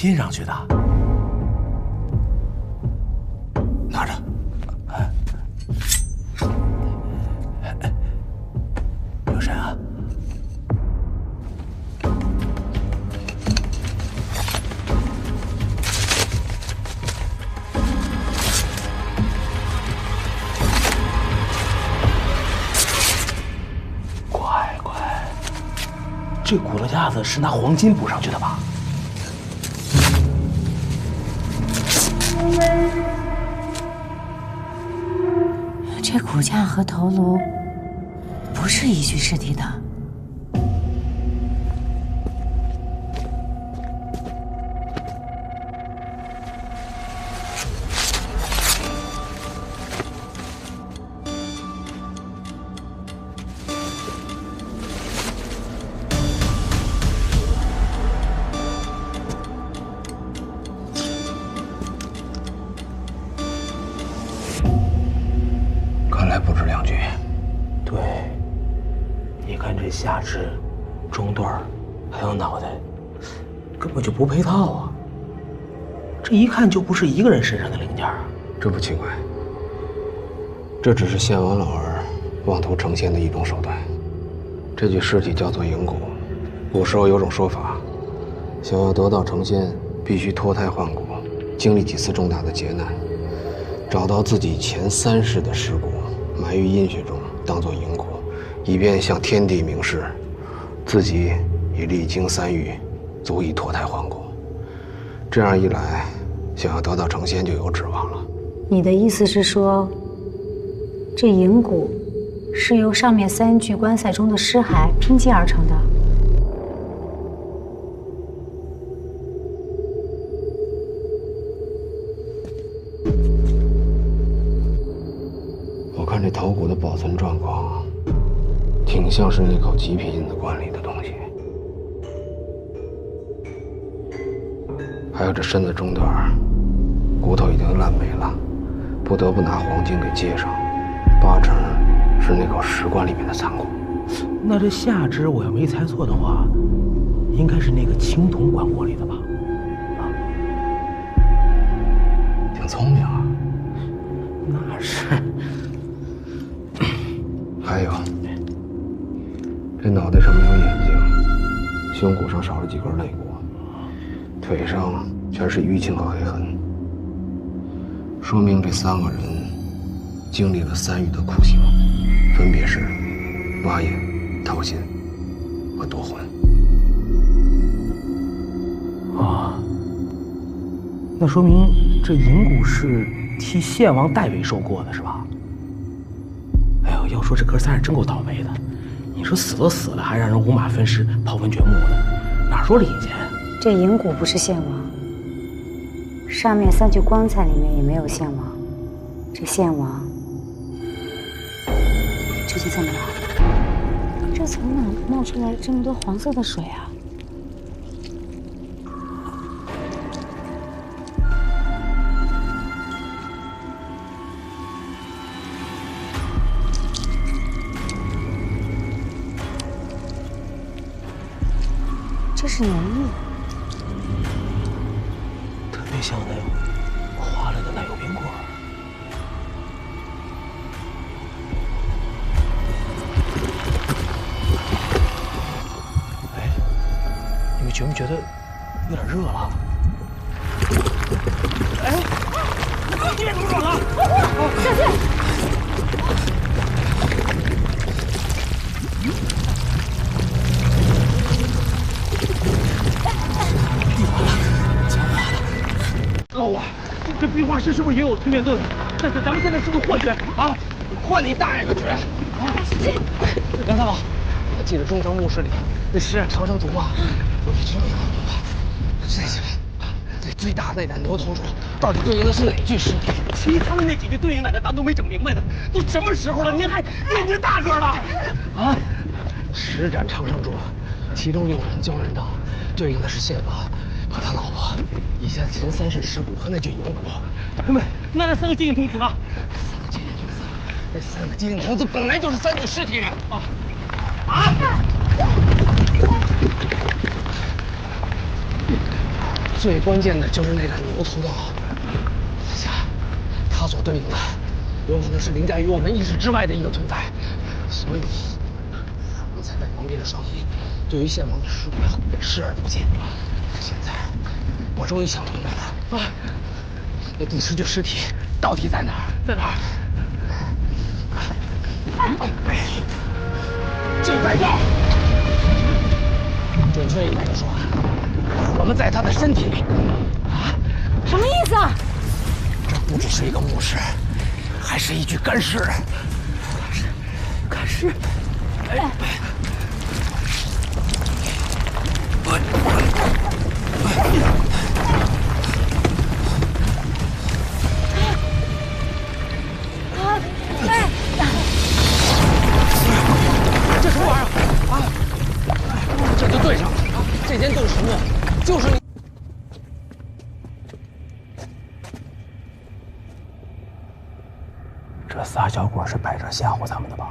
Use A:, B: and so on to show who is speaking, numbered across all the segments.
A: 拼上去的。拿着。有谁啊？乖乖，这骨头架子是拿黄金补上去的吧？
B: 这骨架和头颅不是一具尸体的。
A: 不止2具。对，你看这下肢、中段还有脑袋，根本就不配套啊！这一看就不是一个人身上的零件啊！
C: 这不奇怪，这只是献王老儿妄图成仙的一种手段。这具尸体叫做银骨，古时候有种说法，想要得道成仙，必须脱胎换骨，经历几次重大的劫难，找到自己前3世的尸骨。埋于阴血中，当作银骨，以便向天地明示，自己已历经3遇，足以脱胎换骨。这样一来，想要得道成仙就有指望了。
B: 你的意思是说，这银骨是由上面3具棺材中的尸骸拼接而成的？
C: 我看这头骨的保存状况，挺像是那口极品印子棺里的东西。还有这身子中段，骨头已经烂没了，不得不拿黄金给接上，8成是那口石棺里面的残骨。
A: 那这下肢我要没猜错的话，应该是那个青铜棺椁里的吧？啊，
C: 挺聪明啊。
A: 那是。
C: 还有，这脑袋上没有眼睛，胸骨上少了几根肋骨，腿上全是淤青和黑痕，说明这3个人经历了3遇的酷刑，分别是挖眼、掏心和夺魂。
A: 啊，那说明这银骨是替献王代为收过的，是吧？哎呦，要说这哥3是真够倒霉的，你说死都死了，还让人五马分尸、刨坟掘墓的，哪说理去？
B: 这银骨不是献王，上面3具棺材里面也没有献王，这献王究竟在哪儿？这从哪冒出来这么多黄色的水啊？这是粘液，
A: 特别像那化了的奶油冰棍。哎，你们觉不觉得有点热了？哎，你别动手了！
B: 小心！
A: 老啊，这壁画师是不是也有催眠盾？咱们现在是不是换血啊？换你大爷个绝！梁大佬，我记得中章墓室里那诗长生族啊，有一只牛啊，这些那最大那牛头主到底对应的是哪具尸体？其他的那几具对应哪个咱都没整明白呢。都什么时候了，您还念这大个了？啊！施展长生术，其中有人鲛人道，对应的是献王和他老婆以前前3世尸骨和那具银骨。大哥们，那3个接应童子呢？3个接应童子，那3个接应童子本来就是3具尸体人啊！啊！最关键的就是那个牛头岛，它所对应的有可能是凌驾于我们意识之外的一个存在，所以刚才在旁边的双翼对于献王的尸骨视而不见。现在我终于想明白了啊，那第10具尸体到底在哪儿？在哪儿？就在这儿。准确一点说，我们在他的身体里。啊？
B: 什么意思啊？
A: 这不只是一个墓室，还是一具干尸。干尸。哎。这什么玩意儿啊？这就对上了，这间洞石墓就是你。
D: 这仨小鬼是摆着吓唬咱们的吧？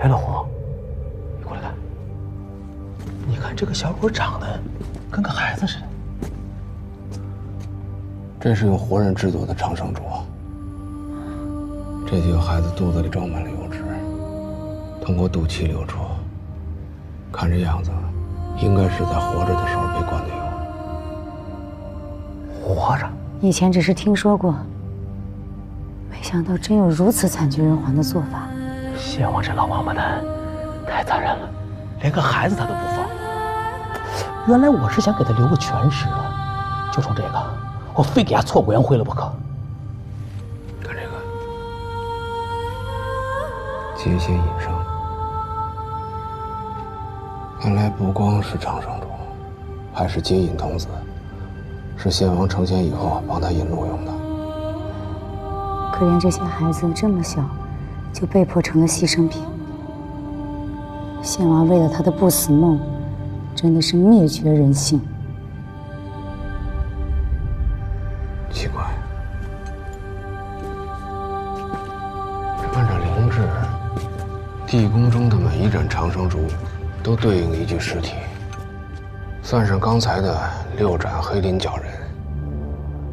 D: 哎，老胡，你过来看，你看这个小鬼长得跟个孩子似的。
C: 这是用活人制作的长生烛，这几个孩子肚子里装满了油脂，通过肚脐流出，看这样子，应该是在活着的时候被灌的油。
D: 活着？
B: 以前只是听说过，没想到真有如此惨绝人寰的做法。
D: 献王这老王八蛋，太残忍了，连个孩子他都不放。原来我是想给他留个全尸的，就冲这个，我非给他挫骨扬灰了不可。
C: 看这个，接血引生，看来不光是长生烛，还是接引童子，是献王成仙以后帮他引路用的。
B: 可怜这些孩子这么小，就被迫成了牺牲品。献王为了他的不死梦，真的是灭绝人性。
C: 奇怪，按照灵智，地宫中的每一盏长生烛都对应一具尸体，算上刚才的6盏黑鳞角人，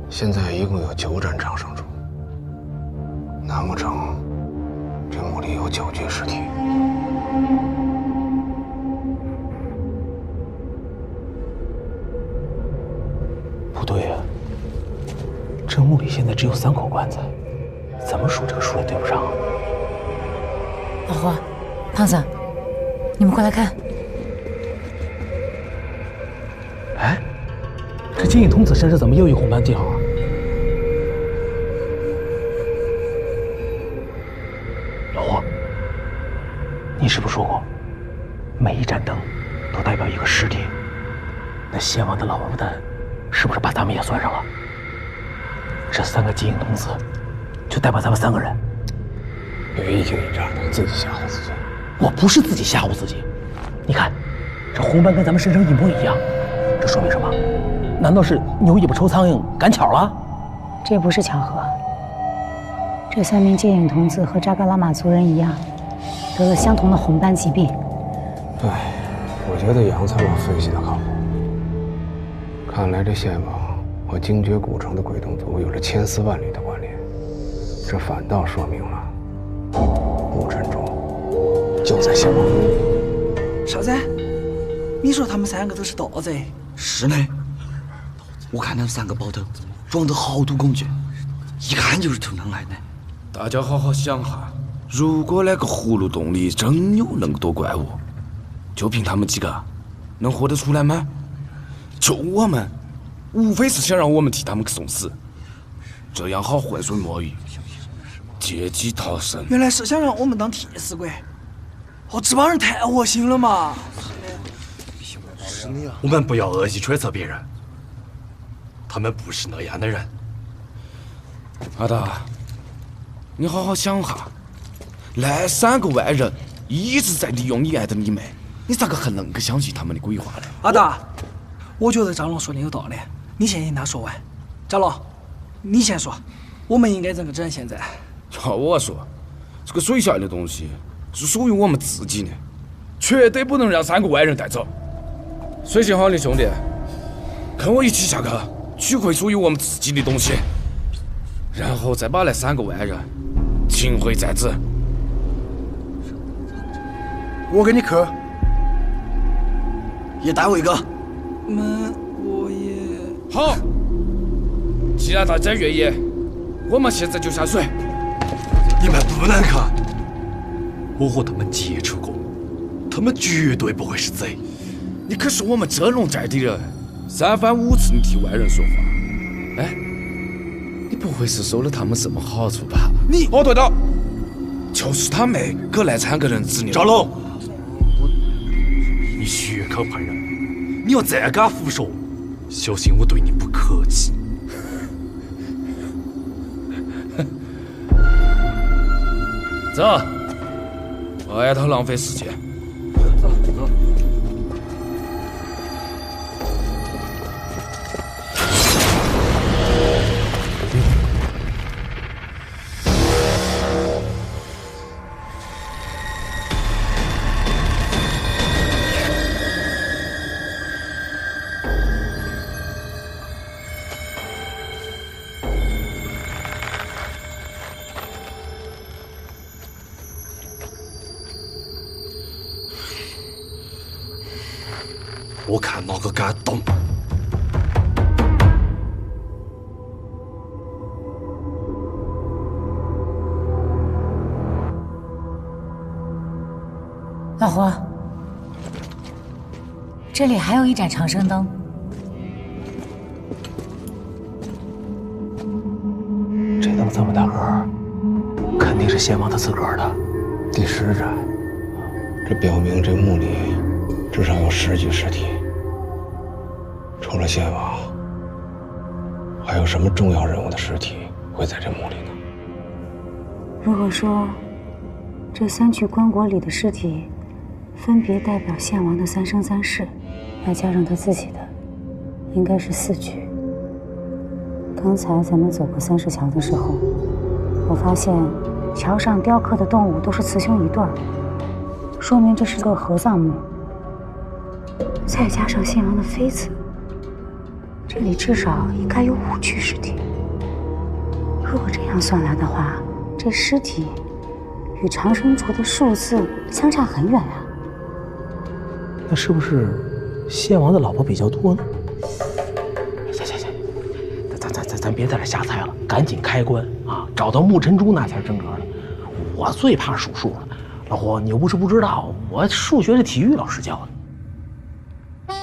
C: 现在一共有9盏长生烛。难不成这墓里有9具尸体？
D: 不对呀，这墓里现在只有3口棺材，怎么数这个数也对不上啊。
B: 老胡，胖子，你们过来看。
D: 哎，这金银童子身上怎么又一红斑记号啊？老胡，你是不是说过，每一盏灯都代表一个尸体？那献王的老王八蛋是不是把咱们也算上了？这3个金银童子就代表咱们3个人。
C: 别一惊一乍的，自己吓唬自己。
D: 我不是自己吓唬自己，你看，这红斑跟咱们身上一模一样，这说明什么？难道是牛尾巴抽苍蝇赶巧了？
B: 这不是巧合。这3名接引童子和扎格拉玛族人一样，得了相同的红斑疾病。
C: 哎，我觉得杨参王分析的靠谱。看来这献王和精绝古城的鬼洞族有着千丝万缕的关联，这反倒说明了墓阵中就在献王。
E: 啥子？你说他们3个都是盗贼？
F: 是呢，我看他们3个包头装得好多工具，一看就是偷能来的。
G: 大家好好想哈，如果那个葫芦洞里真有那么多怪物，就凭他们几个能活得出来吗？就我们，无非是想让我们替他们送死，这样好浑水摸鱼，借机逃生。
E: 原来是想让我们当替死鬼。哦，这帮人太恶心了嘛！
H: 我们不要恶意揣测别人，他们不是那样的人。
G: 阿达，你好好想哈，那3个外人一直在利用你爱的你妹，你咋个还能够相信他们的鬼话呢？
E: 阿达，我觉得张龙说的有道理，你先听他说完。张龙，你先说，我们应该怎么整？现在？
G: 要我说，这个水下的东西是属于我们自己的，绝对不能让3个外人带走。水性好的兄弟，跟我一起下去取回属于我们自己的东西，然后再把那3个外人擒回在职。
F: 我跟你去，也带我一个。
E: 我也
G: 好，既然大家愿意，我们现在就下水。
H: 你们不能去，我和他们接触过，他们绝对不会是贼。
G: 你可是我们遮龙寨的人，3番5次你替外人说话，哎，你不会是收了他们什么好处吧？
H: 你
G: 哦，对了，就是他妹给那3个人执拗。
H: 张龙，你血口喷人，你要再敢胡说，小心我对你不客气。
G: 走，外头浪费时间。
H: 走走。我看哪个敢动！
B: 老胡，这里还有一盏长生灯。
D: 这灯这么大个，肯定是先王他自个儿的。
C: 第10盏，这表明这墓里至少有10具尸体。除了先王，还有什么重要人物的尸体会在这墓里呢？
B: 如果说这3具棺椁里的尸体分别代表献王的3生3世，再加上他自己的，应该是4具。刚才咱们走过30桥的时候，我发现桥上雕刻的动物都是雌雄一对，说明这是个合葬墓。再加上献王的妃子，这里至少应该有5具尸体。如果这样算来的话，这尸体与长生族的数字相差很远啊。
D: 那是不是献王的老婆比较多呢？行，咱别在这瞎猜了，赶紧开棺啊！找到木尘珠那才是真格的。我最怕数数了，老胡，你又不是不知道，我数学是体育老师教的。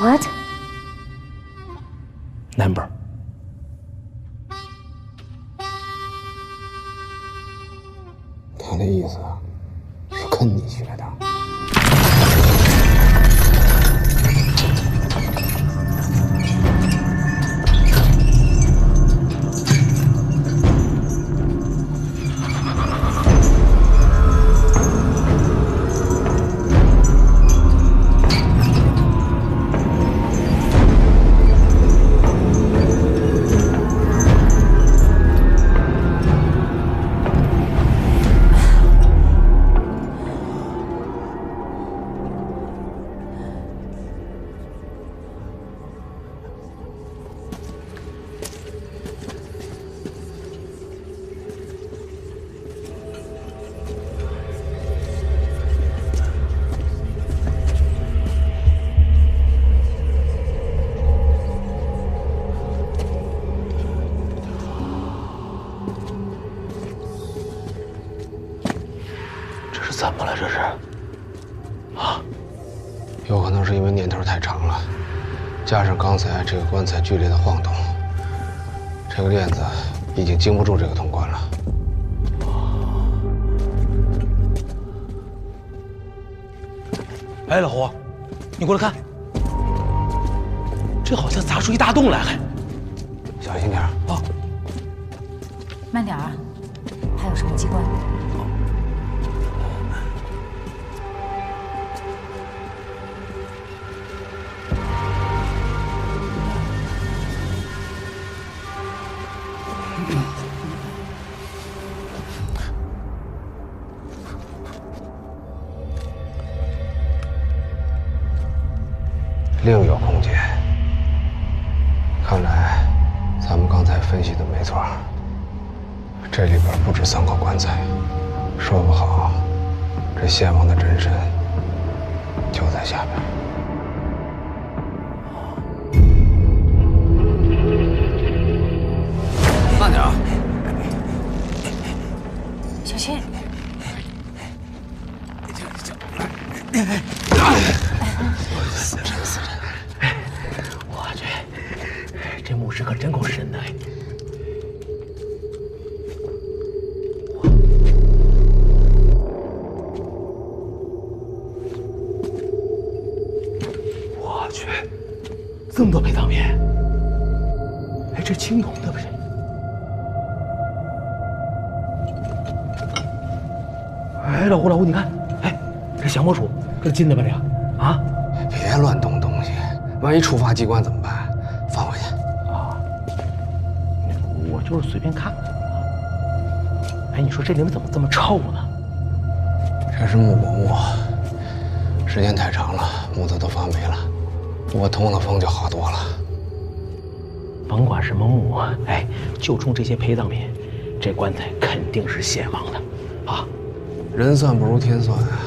B: What？
D: Number。
C: 他的意思是跟你学的。
D: 怎么了？这是？啊？
C: 有可能是因为年头太长了，加上刚才这个棺材剧烈的晃动，这个链子已经经不住这个铜棺了。
D: 哎，老胡，你过来看，这好像砸出一大洞来，还
C: 小心点啊！
B: 慢点啊，还有什么机关？
C: 另有空间。看来咱们刚才分析的没错，这里边不止3口棺材，说不好这献王的真身就在下边。
H: 慢点啊！
B: 小心！
D: 我去，这墓室可真够深的。我去，这么多陪葬品！哎，这青铜的不是？哎，老胡，你看，哎，这降魔杵，这是金的吧？这个啊？
C: 别乱动东西，万一触发机关怎么办？放回去。
D: 啊，我就是随便看看。哎，你说这里面怎么这么臭呢？
C: 这是木果木，时间太长了，木头都发霉了。我通了风就好多了。
D: 甭管什么木，哎，就冲这些陪葬品，这棺材肯定是献王的，啊！
C: 人算不如天算啊！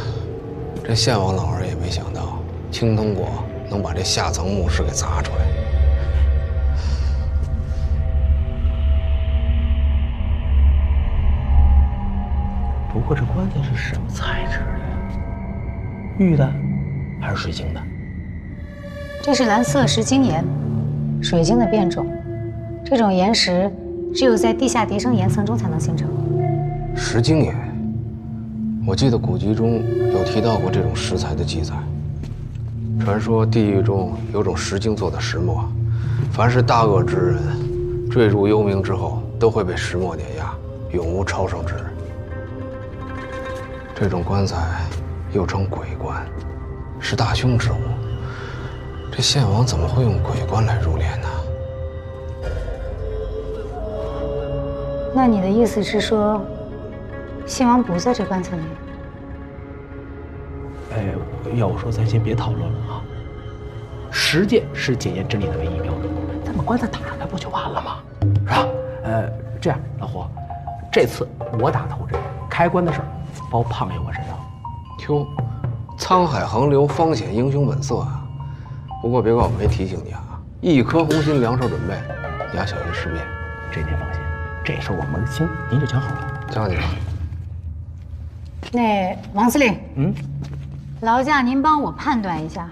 C: 这献王老儿也没想到，青铜果能把这下层墓室给砸出来。
D: 不过这棺材是什么材质的？玉的，还是水晶的？
B: 这是蓝色石晶岩，水晶的变种。这种岩石只有在地下叠升岩层中才能形成。
C: 石晶岩，我记得古籍中有提到过这种石材的记载。传说地狱中有种石晶做的石磨，凡是大恶之人坠入幽冥之后，都会被石磨碾压，永无超生之日。这种棺材又称鬼棺，是大凶之物。这献王怎么会用鬼棺来入殓呢？
B: 那你的意思是说，献王不在这棺材里？
D: 哎，要我说，咱先别讨论了啊。实践是检验真理的唯一标准，咱把棺材打开不就完了吗？是吧？这样，老胡，这次我打头阵，开棺的事儿包胖爷我身上。
C: 哟，沧海横流，方显英雄本色啊！不过别怪我没提醒你啊，一颗红心，两手准备，你要小心尸变。
D: 这您放心，这事儿我门儿清，您就讲好了。
C: 交给你了。
B: 那王司令，劳驾您帮我判断一下，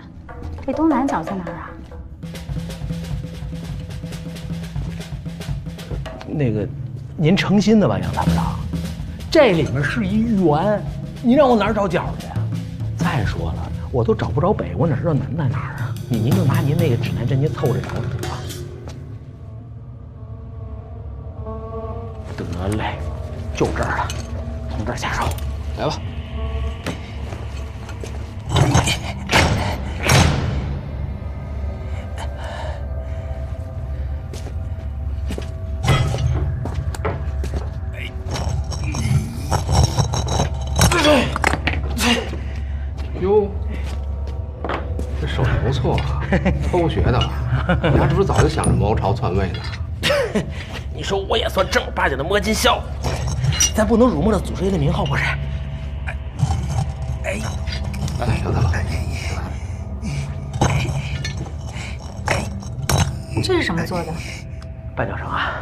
B: 这东南角在哪儿啊？
D: 那个，您诚心的吧，杨参谋长？这里面是一圆，你让我哪儿找角去啊？再说了，我都找不着北，我哪知道南在哪儿啊？您就拿您那个指南针，您凑着找找吧。得嘞，就这儿了，从这儿下手，
C: 来吧。哟，这手艺不错啊，偷学的。你还是不是早就想着谋朝篡位呢？
D: 你说我也算正儿八经的摸金校，咱不能辱没了祖师爷的名号，不是？
C: 哎，杨大佬，
B: 这是什么做的？
D: 绊脚绳啊，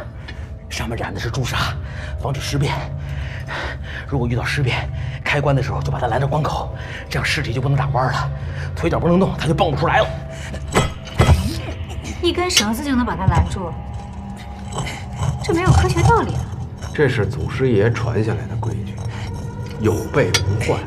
D: 上面染的是朱砂，防止尸变。如果遇到尸变，开棺的时候就把它拦着关口，这样尸体就不能长弯了，腿脚不能动，它就蹦不出来了。
B: 一根绳子就能把它拦住，这没有科学道理啊！
C: 这是祖师爷传下来的规矩，有备无患。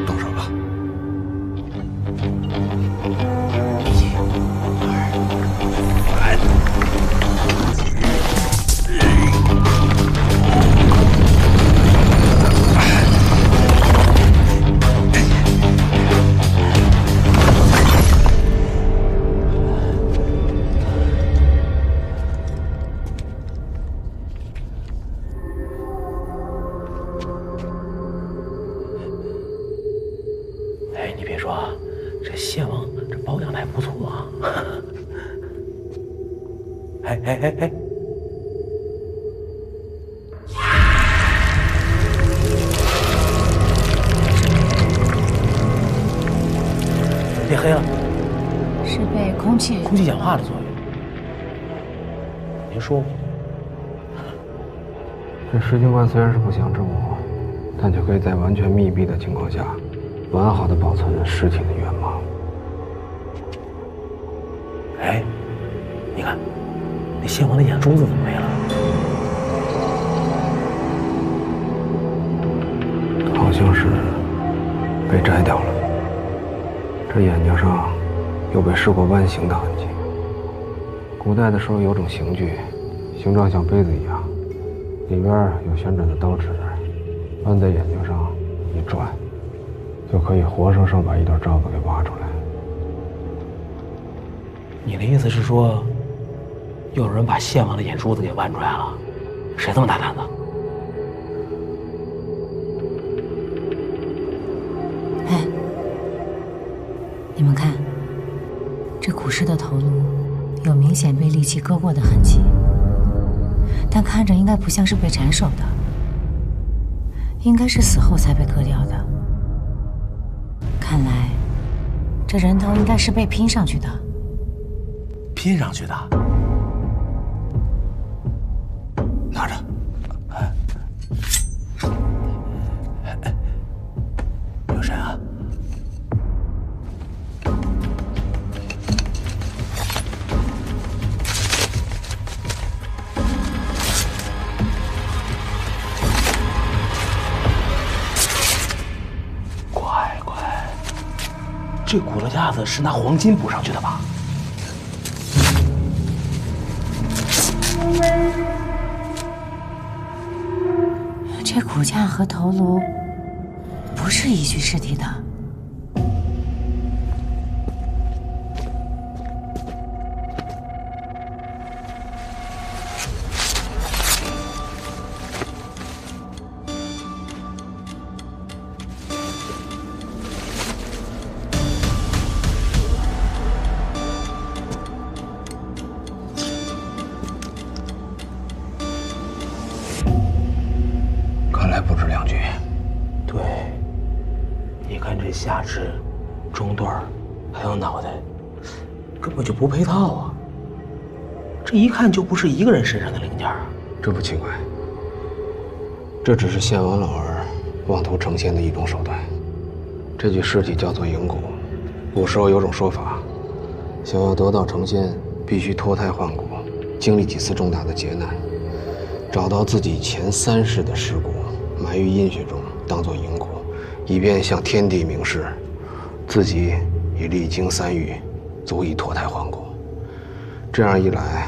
H: 动手吧。
D: 你别说，这献王这保养的还不错啊。哎，变黑了，
B: 是被空气
D: 氧化的作用。您说过，
C: 这石青棺虽然是不祥之物，但却可以在完全密闭的情况下，完好的保存尸体的原貌。
D: 哎，你看，那献王的眼珠子怎么没了？
C: 好像是被摘掉了。这眼睛上有被施过剜刑的痕迹。古代的时候有种刑具，形状像杯子一样，里边有旋转的刀齿，按在眼睛上一转，就可以活生生把一段罩子给挖出来。
D: 你的意思是说，有人把献王的眼珠子给剜出来了？谁这么大胆子？
B: 哎，你们看，这古尸的头颅有明显被利器割过的痕迹，但看着应该不像是被斩首的，应该是死后才被割掉的。看来，这人头应该是被拼上去的。
D: 拼上去的？拿着。有谁啊？乖乖，这骨头架子是拿黄金补上去的吧？
B: 这骨架和头颅不是一具尸体的。
C: 不止2具。
D: 对，一看这下肢、中段还有脑袋，根本就不配套啊！这一看就不是一个人身上的零件啊！
C: 这不奇怪，这只是献王老儿妄图成仙的一种手段。这具尸体叫做银骨，古时候有种说法，想要得道成仙，必须脱胎换骨，经历几次重大的劫难，找到自己前3世的尸骨。埋于阴血中，当作银骨，以便向天地明示，自己已历经3遇，足以脱胎换骨。这样一来，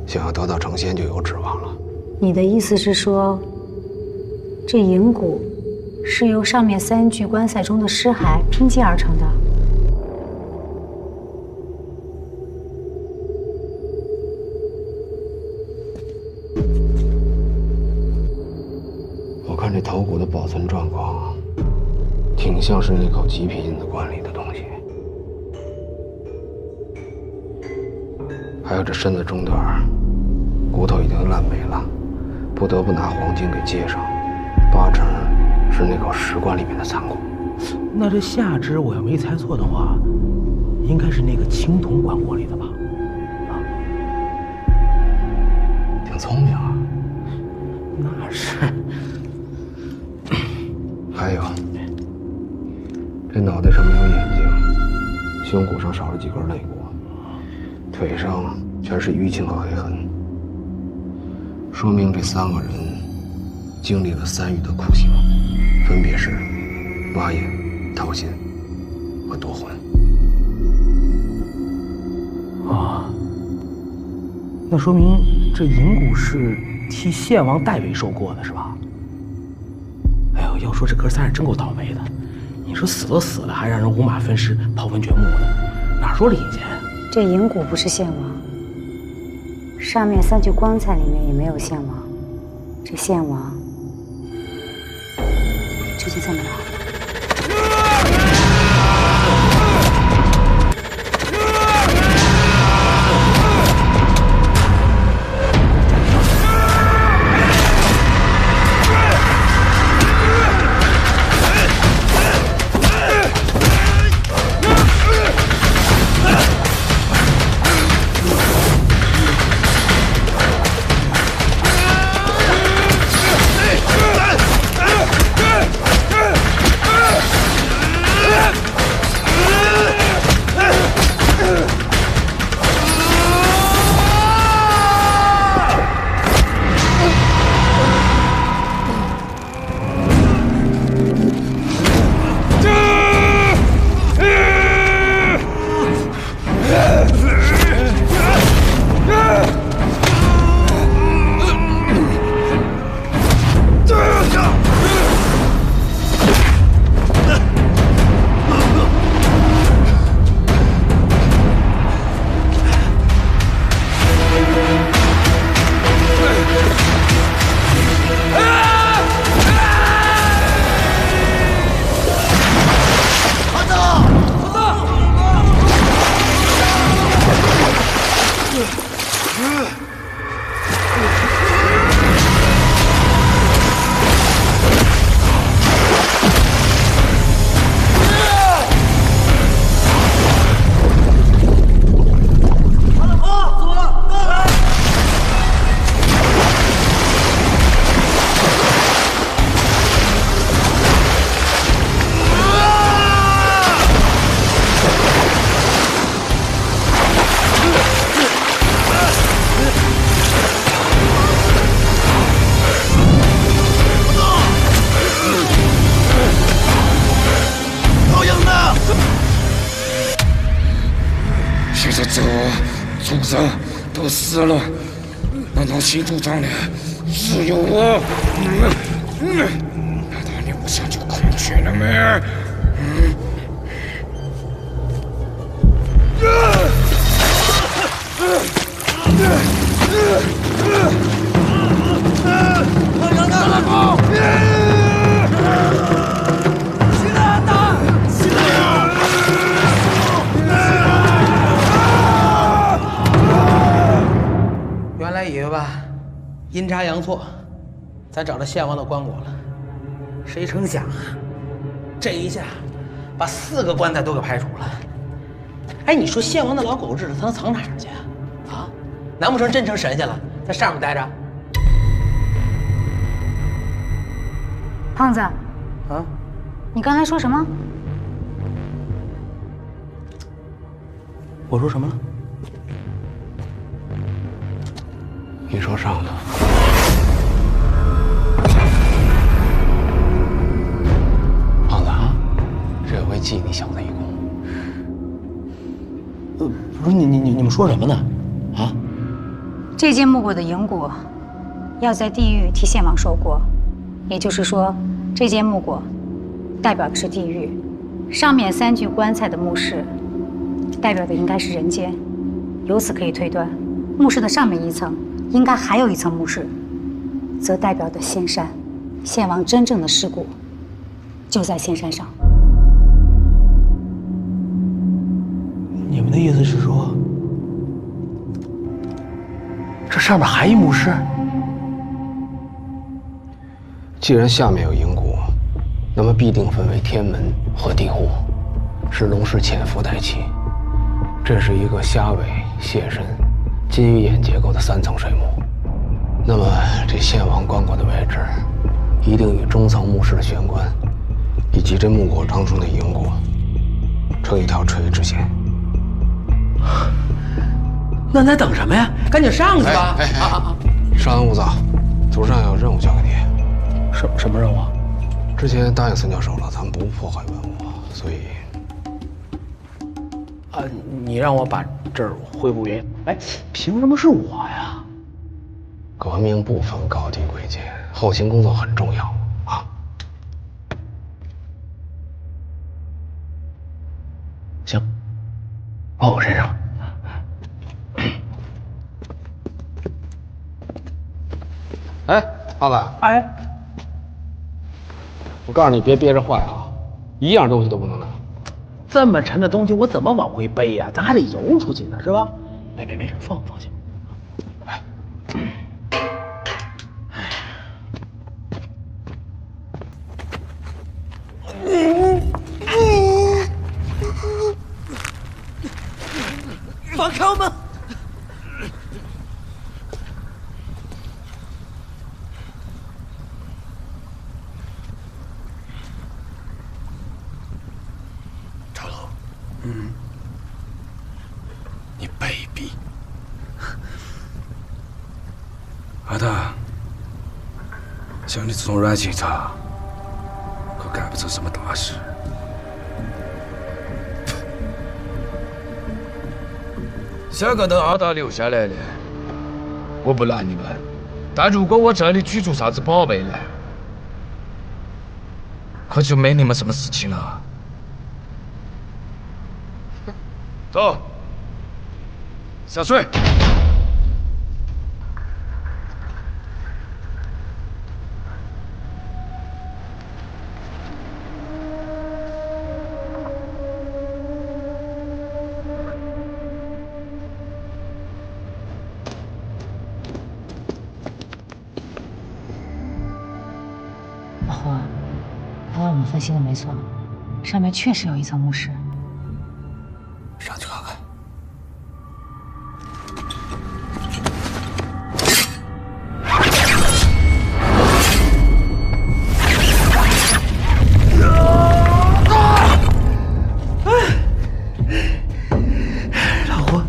C: 想要得道成仙就有指望了。
B: 你的意思是说，这银骨是由上面3具棺材中的尸骸拼接而成的？
C: 看这头骨的保存状况，挺像是那口极品印子棺里的东西。还有这身子中段，骨头已经烂没了，不得不拿黄金给接上，8成是那口石棺里面的残骨。
D: 那这下肢我要没猜错的话，应该是那个青铜棺椁里的吧？啊，
C: 挺聪明啊。
D: 那是。
C: 还有，这脑袋上没有眼睛，胸骨上少了几根肋骨，腿上全是淤青和黑痕，说明这3个人经历了3遇的酷刑，分别是挖眼、掏心和夺魂。
D: 啊，那说明这银骨是替献王代为收过的，是吧？哎呦，要说这哥3人真够倒霉的，你说死都死了，还让人五马分尸、刨坟掘墓的，哪说理去？
B: 这银骨不是献王，上面3具棺材里面也没有献王，这献王究竟在哪儿？
G: 些走畜生都死了，难道新主张的只有我？难道你不想去孔雀了没？
A: 原来以为吧，阴差阳错，咱找到献王的棺椁了。谁成想啊，这一下把4个棺材都给排除了。哎，你说献王的老狗日的，他能藏哪儿去啊？啊，难不成真成神仙了，在上面待着？
B: 胖子，
A: 啊，
B: 你刚才说什么？
A: 我说什么了？
C: 你说上了。胖子啊，这回记你小子一功。
D: 不是你们说什么呢？啊？
B: 这件木椁的银骨要在地狱替献王收过，也就是说，这件木椁代表的是地狱，上面3具棺材的墓室代表的应该是人间。由此可以推断，墓室的上面一层应该还有一层墓室，则代表的仙山，献王真正的尸骨就在仙山上。
D: 你们的意思是说，这上面还一墓室？
C: 既然下面有银骨，那么必定分为天门和地户，是龙氏潜伏待期。这是一个虾尾、蟹身、金鱼眼结构的3层水墓。那么这献王棺椁的位置，一定与中层墓室的玄关，以及这木椁当中的银骨，成一条垂直线。
D: 那咱等什么呀？
A: 赶紧上去吧！
C: 稍安勿躁，组上有任务交给你。
D: 什么任务？
C: 之前答应孙教授了，咱们不破坏文物，所以
D: 你让我把这儿恢复原样。哎，凭什么是我呀？
C: 革命不分高低贵贱，后勤工作很重要啊。
D: 行，包我身上。
C: 哎，胖子，
D: 哎，
C: 我告诉你，别憋着坏啊，一样东西都不能拿。
D: 这么沉的东西我怎么往回背呀？咱还得游出去呢，是吧？没事，放心。
C: 哎，
E: 放开我们！
H: 赵老，你卑鄙！
G: 阿达，像你这种软警察，可干不成什么大事。香港等阿达留下来的，我不拦你们。但如果我这里举出啥子宝贝来，可就没你们什么事情了。走，下水。
B: 老何，刚刚我们分析的没错，上面确实有一层墓室。
H: 上去看看。
E: 老胡，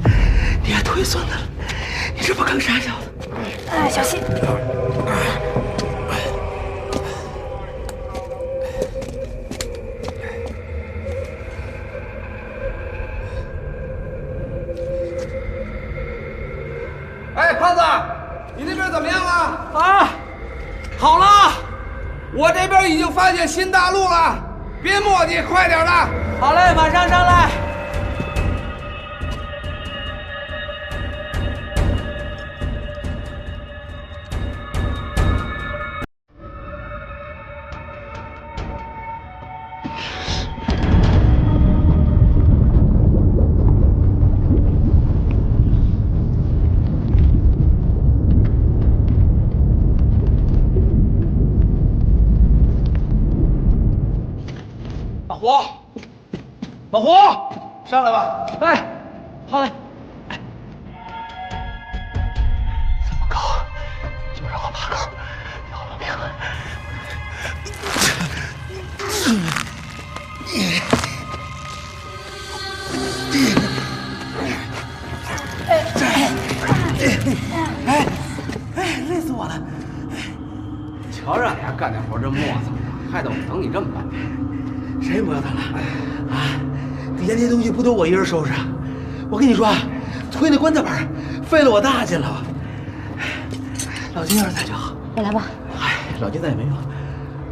E: 你还腿酸的了，你这不坑傻小子？
B: 哎，小心！
G: 我这边已经发现新大陆了，别磨叽，快点的。
E: 好嘞，马上上来。
A: 老胡，老胡，上来吧。哎，好嘞。
D: 这么高，就让我爬高，要了命了！
E: 累死我了！
C: 瞧让你还干点活真磨蹭，害得我等你这么半天。
E: 谁磨蹭了？啊，底下那些东西不都我一人收拾？我跟你说，推那棺材板费了我大劲了。老金要是在就好。
B: 你来吧。
E: 哎，老金在也没用。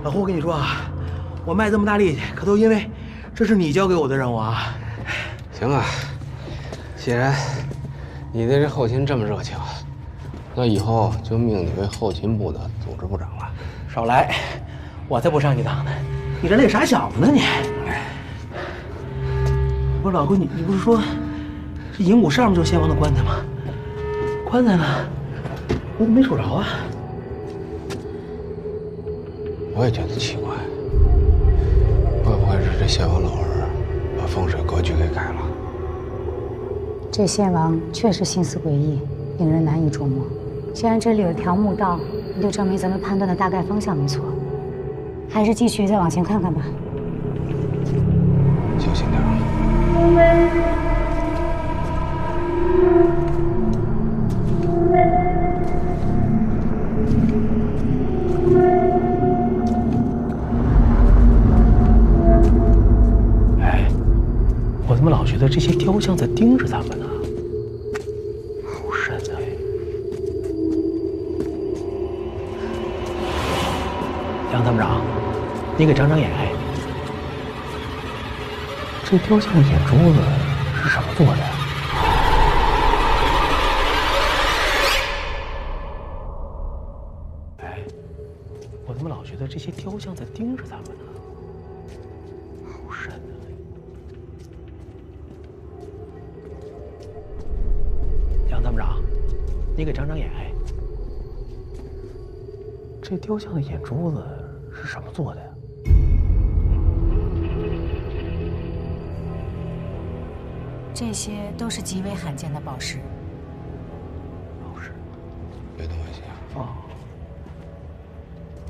E: 老胡，我跟你说啊，我卖这么大力气，可都因为这是你交给我的任务啊。
C: 行啊，既然你对这后勤这么热情，那以后就命你为后勤部的组织部长了。
E: 少来，我才不上你当呢！你这累傻小子呢你？不是老郭，你不是说这银鼓上面就是先王的棺材吗？棺材呢？我怎么没瞅着啊？
C: 我也觉得奇怪，会不会是这献王老儿把风水格局给改了？
B: 这献王确实心思诡异，令人难以捉摸。既然这里有条墓道，那就证明咱们判断的大概方向没错。还是继续再往前看看吧。
C: 小心点啊！
D: 哎，我怎么老觉得这些雕像在盯着咱们呢？好深啊！杨参谋长，你给长长眼。这雕像的眼珠子是什么做的呀？哎，我怎么老觉得这些雕像在盯着咱们呢？好深啊！杨参谋长，你给长长眼。这雕像的眼珠子是什么做的呀？
B: 这些都是极为罕见的宝石。
D: 宝石？
C: 别动危险。
D: 哦。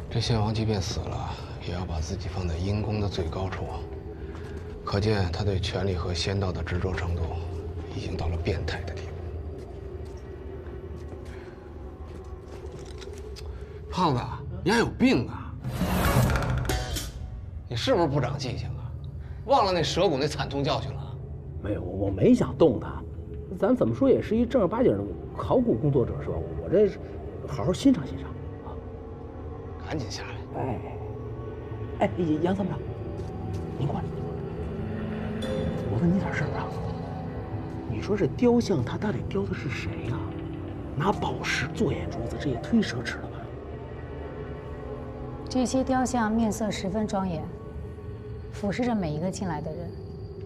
C: 这献王即便死了，也要把自己放在阴宫的最高处，可见他对权力和仙道的执着程度，已经到了变态的地步。胖子，你还有病啊！你是不是不长记性啊？忘了那蛇谷那惨痛教训了？
D: 没有，我没想动他。咱怎么说也是一正儿八经的考古工作者是吧？我这是好好欣赏欣赏啊！
C: 赶紧下来！
D: 哎，杨参谋长，您过来，我问你点事儿啊。你说这雕像它到底雕的是谁呀？拿宝石做眼珠子，这也忒奢侈了吧？
B: 这些雕像面色十分庄严，俯视着每一个进来的人，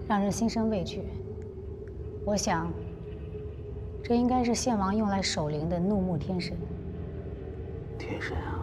B: 让人心生畏惧。我想，这应该是献王用来守灵的怒目天神。
D: 天神啊！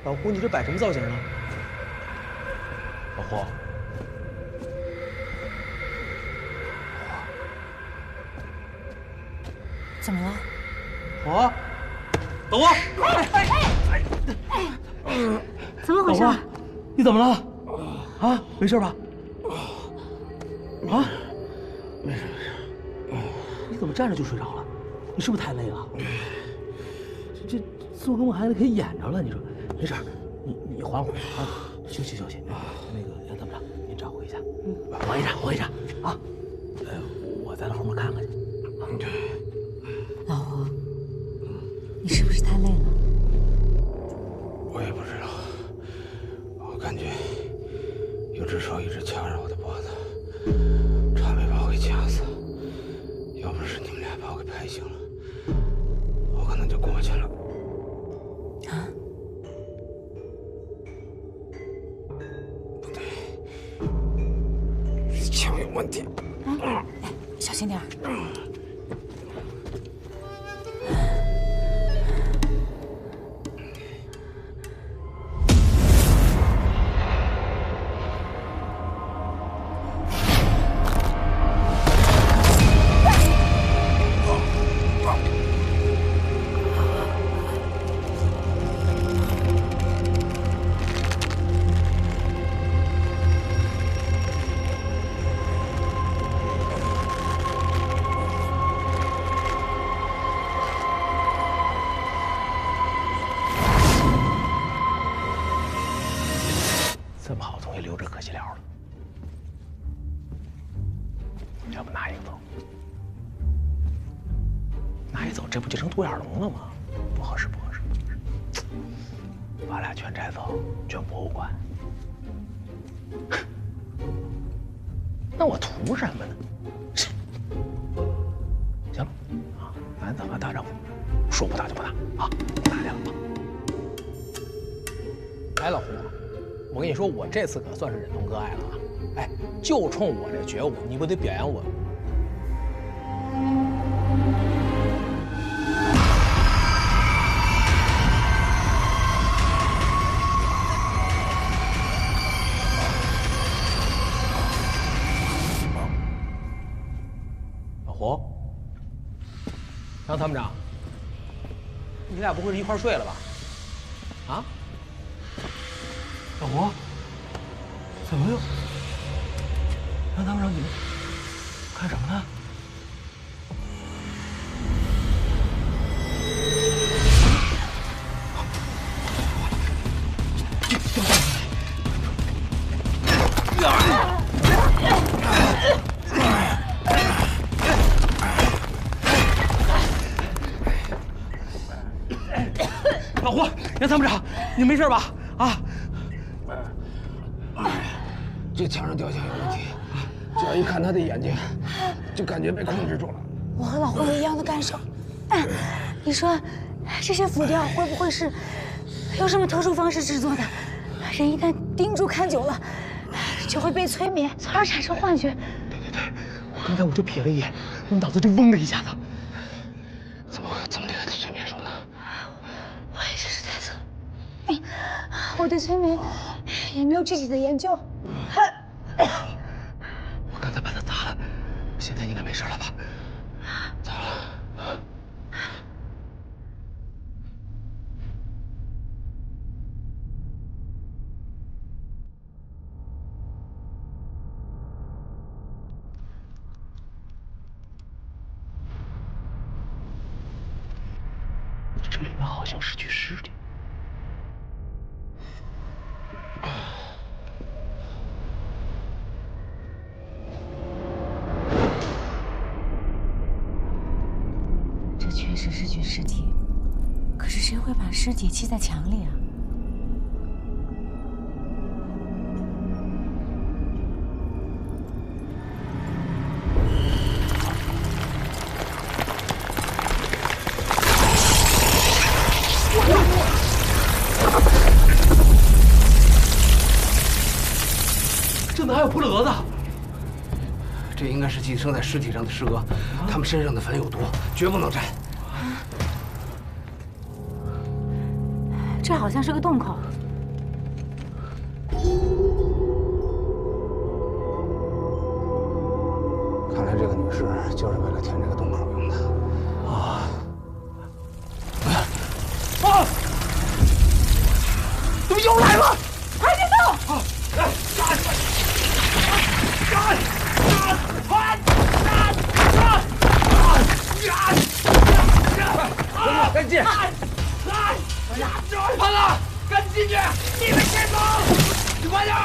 E: 老胡，你这摆什么造型呢？
D: 老胡，
B: 怎么了？
E: 胡，老胡，
B: 怎么回事？
E: 老胡，你怎么了？啊，没事吧？啊？没事。你怎么站着就睡着了？你是不是太累了？这做梦还可以演着了，你说？没事，你缓会儿啊，休息休息。那个杨参谋长，您照顾一下，我一站啊。我在后面看看去。
B: 老胡，你是不是太累了？
C: 我也不知道，我感觉有只手一直掐着我的脖子，差没把我给掐死。要不是你们俩把我给拍醒了，我可能就过去了。
B: 啊？
C: 不对，这枪有问题。
B: 哎，小心点儿。
D: 这么好东西留着可惜了了，要不拿一个走？拿一走，这不就成独眼龙了吗？不合适，不合适，不合适。把俩全摘走，捐博物馆。那我图什么呢？行了啊，男子汉大丈夫，说不打就不打啊，拿掉了。哎，老胡。我跟你说，我这次可算是忍痛割爱了啊！哎，就冲我这觉悟，你不得表扬我？老胡，杨参谋长，你俩不会是一块睡了吧？啊？
E: 老胡，怎么又？杨参谋长，你们看什么呢？老胡，杨参谋长，你没事吧？啊？
C: 这墙上雕像有问题，只要一看他的眼睛，就感觉被控制住了。
B: 我和老胡有一样的感受。你说，这些浮雕会不会是用什么特殊方式制作的？人一旦盯住看久了，就会被催眠，从而产生幻觉。
E: 对，刚才我就瞥了一眼，我脑子就嗡的一下子。
C: 怎么会有这么厉害的催眠术呢？
B: 我也只是猜测。我对催眠也没有具体的研究。
E: 我刚才把它砸了，现在应该没事了吧？
C: 咋了？
D: 这里面好像是具尸体。
B: 这确实是具尸体，可是谁会把尸体砌在墙里啊？
E: 这哪有扑了蛾子？
C: 这应该是寄生在尸体上的尸蛾，它们身上的粉有毒，绝不能沾。
B: 这好像是个洞口。
C: 看来这个女尸就是为了填这个洞口用的。
A: 怎么又来了？
B: 快点动！
A: 赶紧！潘了，赶紧进去！你们先走，你快点！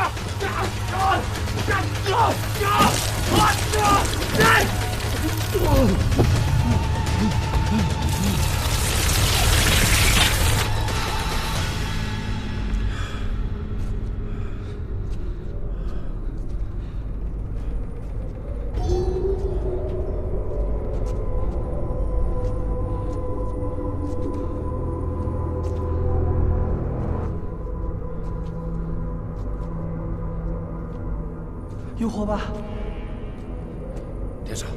E: 有火吧？
G: 点上。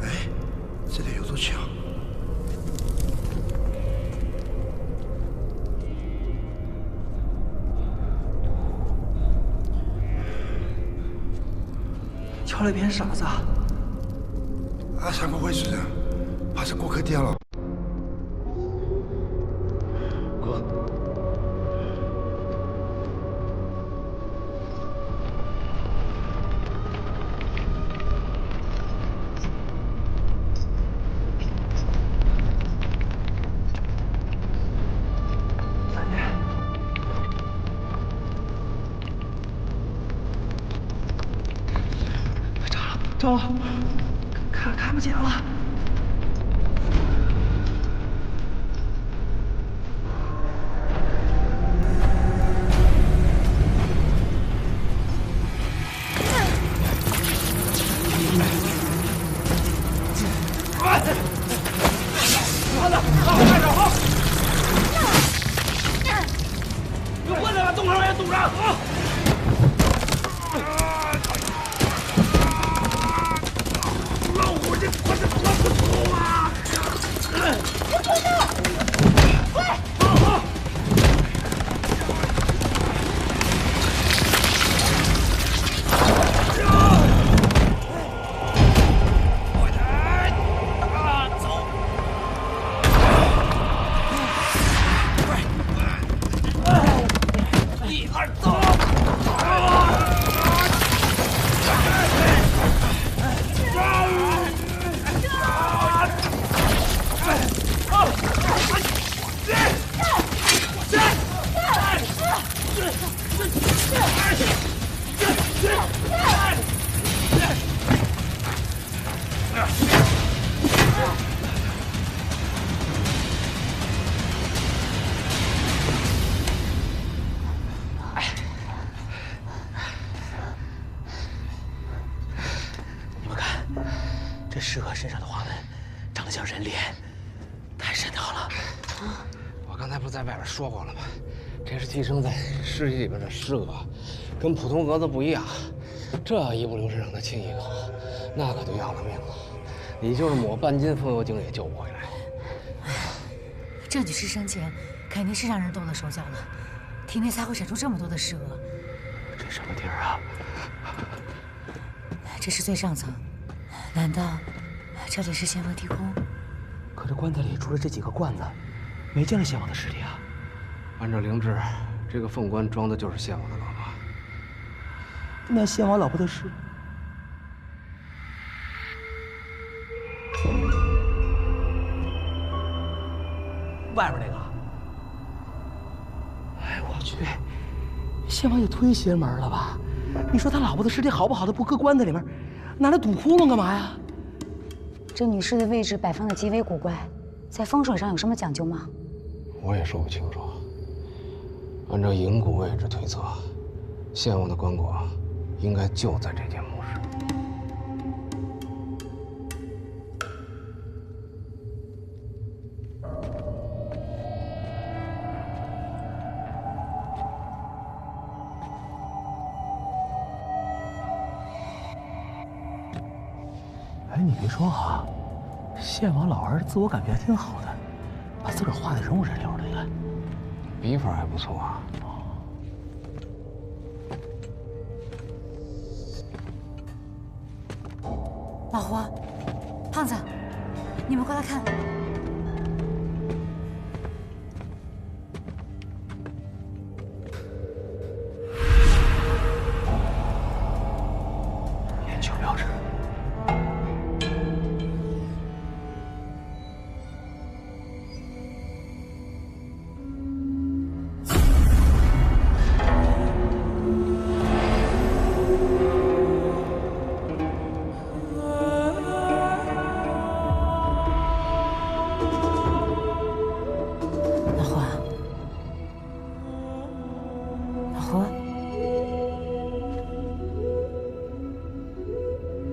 H: 哎，这里有座墙。
E: 敲了一片啥子啊？
H: 啊，怎么回事啊？怕是过客点了。
C: 哥，
E: 三爷，着了，看不见了。
A: 有混的把洞口也堵上啊！老虎这我这钻不出啊！我知道，快！好。
E: 你们看，这尸蛾身上的花纹长得像人脸，太瘆得慌了。
C: 我刚才不是在外边说过了吗？这是寄生在尸体里边的尸蛾，跟普通蛾子不一样。这一不留神让它亲一口，那可就要了命了。你就是抹半斤风油精也救不回来。
B: 这女尸生前肯定是让人动了手脚了，体内才会产出这么多的尸蛾。
E: 这什么地儿啊？
B: 这是最上层，难道这里是献王地宫？
E: 可这棺材里除了这几个罐子，没见了献王的尸体啊。
C: 按照灵芝，这个凤棺装的就是献王的老婆。
E: 那献王老婆的尸，外边那个。哎，我去，献王也忒邪门了吧？你说他老婆的尸体好不好的不搁棺材里面，拿来堵窟窿干嘛呀？
B: 这女尸的位置摆放的极为古怪，在风水上有什么讲究吗？
C: 我也说不清楚。按照营骨位置推测，献王的棺椁应该就在这间墓室。
E: 你别说啊，献王老儿自我感觉还挺好的，把自个儿画的人物人流的，你看，
C: 笔法还不错啊。
B: 老胡，胖子，你们过来看。
E: 眼球标志。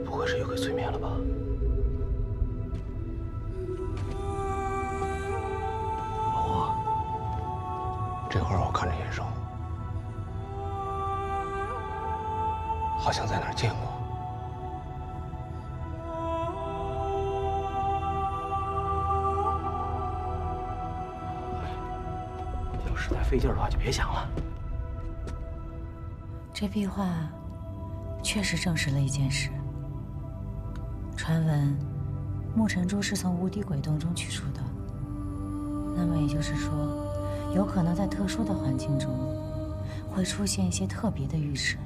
E: 不会是又给催眠了吧？老胡，
C: 这会儿我看着眼熟，好像在哪儿见过。
E: 要实在费劲的话，就别想了。
B: 这壁画确实证实了一件事。传闻，木尘珠是从无底鬼洞中取出的。那么也就是说，有可能在特殊的环境中，会出现一些特别的预示。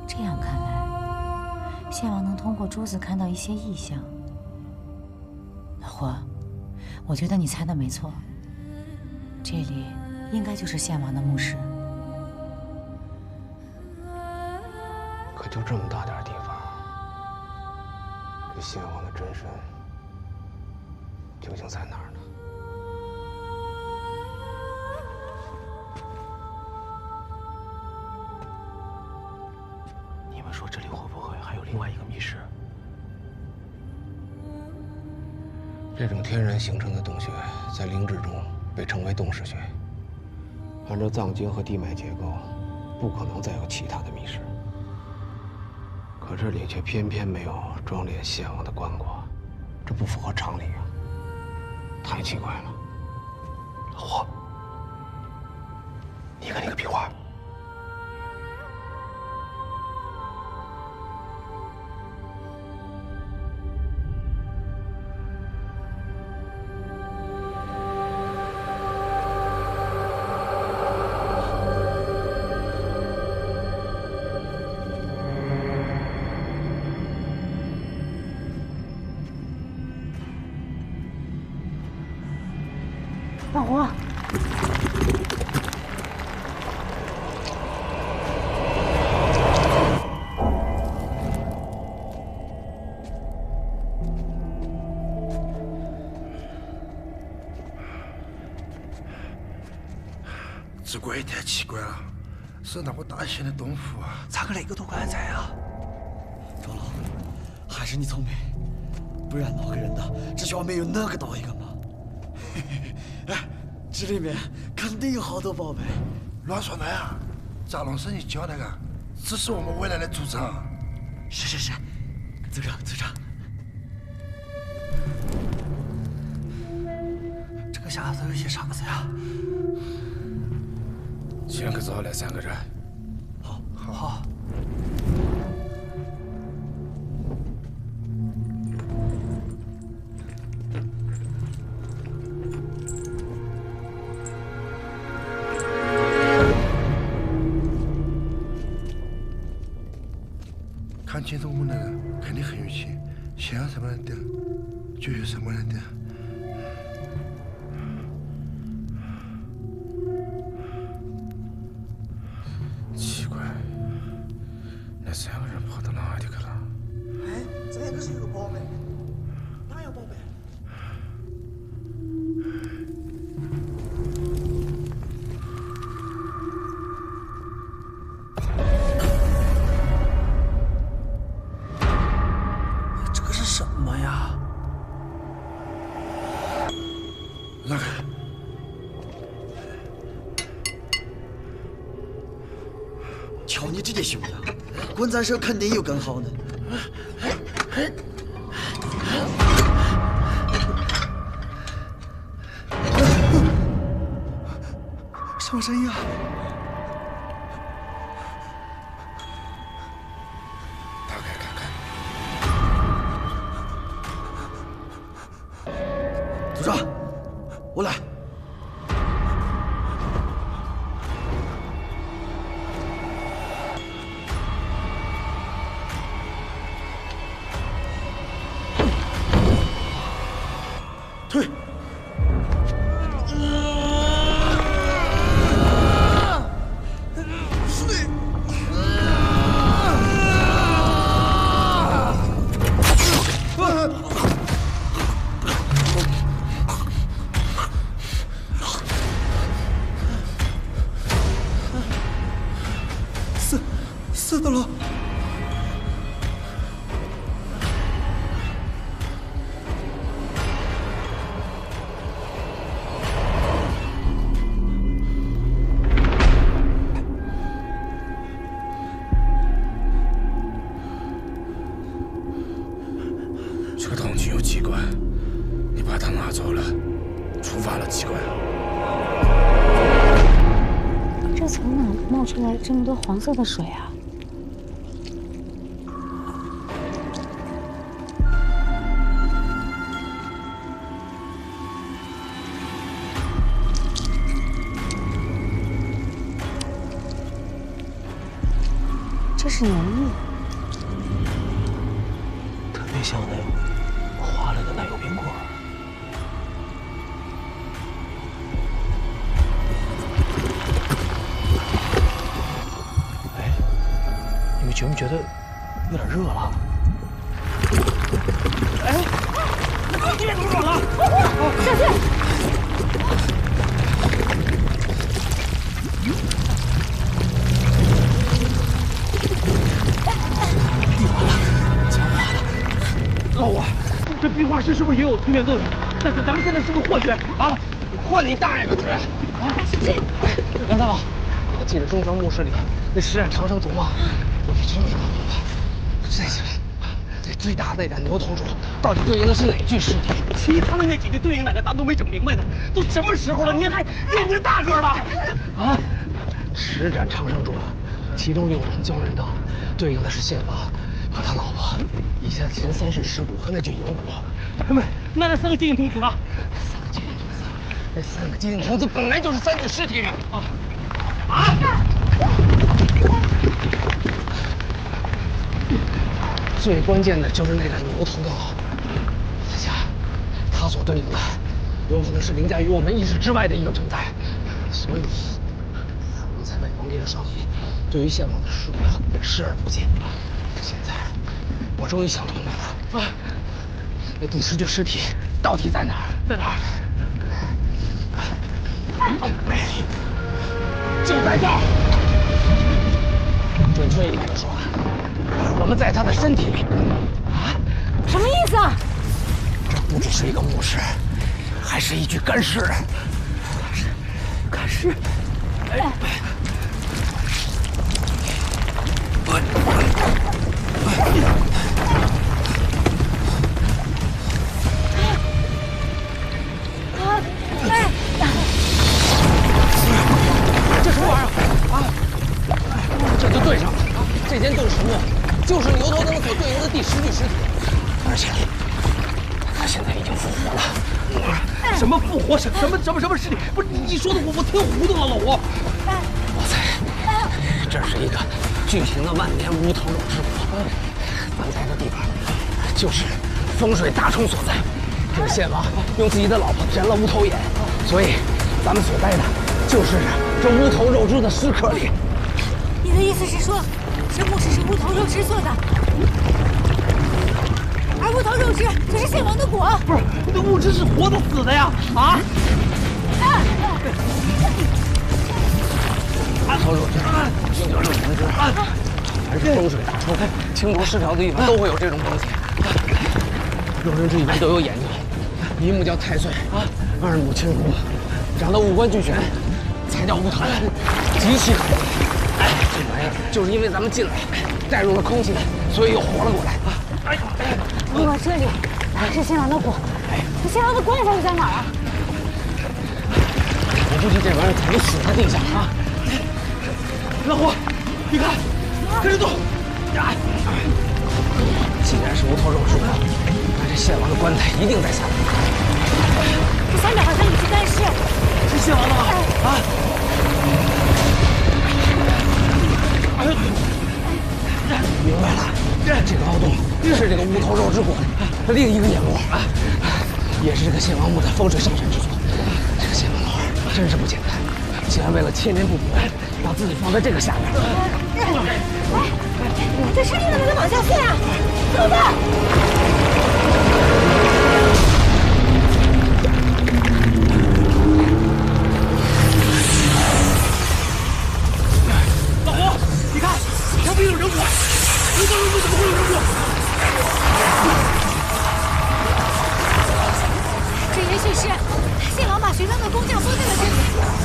B: 这样看来，献王能通过珠子看到一些异象。老胡，我觉得你猜的没错，这里应该就是献王的墓室。
C: 可就这么大点地方，这献王的真身究竟在哪儿呢？
E: 你们说这里会不会还有另外一个密室？
C: 这种天然形成的洞穴，在灵智中被称为洞室穴。按照藏经和地脉结构，不可能再有其他的密室。可这里却偏偏没有装殓献王的棺椁，这不符合常理啊！太奇怪了。
E: 老胡，你看那个壁画。
B: 老胡，
I: 这鬼太奇怪了，是那么大型的洞府啊，
F: 咋个那个都棺材啊？周老，还是你聪明，不然那个人呐，这下没有那个大一个嘛。哎，这里面肯定有好多宝贝。
I: 乱说那呀！咋弄生意交代个？这是我们未来的组长。
F: 是，组长。这个下头有些啥子呀？
G: 先去找来3个人。
F: 好。
I: 看见着我们的人肯定很有钱，想要什么样的就有什么样的。
G: 奇怪，那3个人跑到哪里去了？
F: 哎，这边可是有个宝贝，哪有宝贝？这个是什么呀？
I: 让开！
F: 瞧你这点熊样，滚在手肯定有更好的。什么声音啊？
G: 打开看看。
F: 组长，我来。退。死的了！
G: 这个铜具有机关，你把它拿走了，触发了机关。
B: 这从哪冒出来这么多黄色的水啊？这是黏液，
E: 特别像那化了的奶油冰棍。哎，你们觉不觉得有点热了？
A: 哎，地面怎么软了？
B: 小心！
A: 老五，这壁画师是不是也有催眠作用？但是咱们现在是不是幻觉啊？幻你大爷个嘴！啊！梁大王，记得中庄墓室里那施展长生竹吗？我就知道这最大的那盏牛头柱到底对应的是哪具尸体？其他的那几具对应哪个，咱都没整明白呢。都什么时候了，您还念这大个了？啊！施展长生竹，其中有盏焦人灯，对应的是谢王和他老婆，以下前三世尸骨和那具银骨。那3个机灵童子呢？3个机灵童子，那3个机灵童子本来就是3具尸体啊！最关键的就是那盏牛头灯，在下，它所对应的有可能是凌驾于我们意识之外的一个存在，所以刚才魏皇帝的少爷对于献王的尸骨视而不见。现在我终于想通了啊！那第10具尸体到底在哪儿？在哪儿？就在这儿。准确一点的说，我们在他的身体里。啊？
B: 什么意思啊？
A: 这不只是一个墓室，还是一具干尸。干尸。哎。这什么玩意儿啊？这就对上了，这间洞石墓就是牛头灯所对应的第10具尸体，而且他现在已经复活了。什么复活？什么尸体？不是你说的，我听糊涂了，老吴。我猜这是一个巨型的万年无头肉之骨，咱在的地方就是风水大冲所在。这个献王用自己的老婆填了无头眼，所以咱们所待的就是这无头肉质的尸壳里。
B: 你的意思是说，这墓室是无头肉质做的，而无头肉质就是献王的骨？
A: 不是，那物质是活的死的呀！啊！无头肉质，用脚肉同质，凡是风水大冲、清浊失调的地方都会有这种东西。肉人质一般都有眼睛，一目叫太岁，二目青狐，长得五官俱全，才叫无头，极其可疑。哎，这玩意儿就是因为咱们进来，带入了空气，所以又活了过来。
B: 我这里这谢王的骨，这谢王的棺材又在哪儿啊？
A: 我估计这玩意儿早就死在地下啊！老胡，你看，跟着动！既然是无头肉之骨，那这谢王的棺材一定在下面。
B: 这下面好像有具干尸，
A: 是谢王的吗？啊！哎呦，明白了，这个凹洞是这个无头肉之骨的另一个眼窝，也是这个谢王墓的风水上山之所。这个谢王老二真是不简单，竟然为了千年不腐，把自己放在这个下面。
B: 这尸体怎么能往下陷啊？怎么办？
A: 老胡，你看，旁边有人骨，无头肉骨怎么会有人骨？
B: 这也许是谢王把寻常的工匠封进了这里，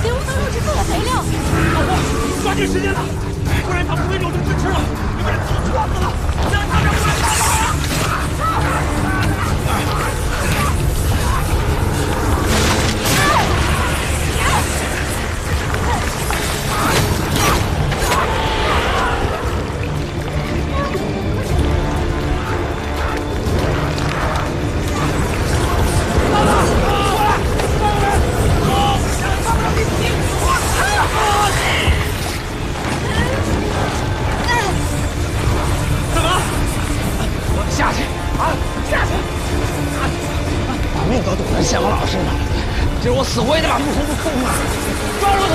B: 给无头肉质做了肥料。
A: 老胡，抓紧时间了，不然他们会肉质吃了，你们都饿死了，让他们快跑啊！下去啊！下去！把命都赌在谢王老身上了，今儿我死活也得把木头都封了！抓住他！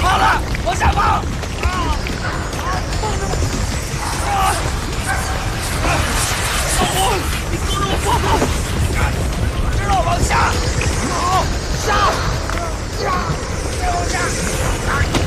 A: 好了，往下放！老胡，你跟着我放放，知道往下，好，下，下，往下。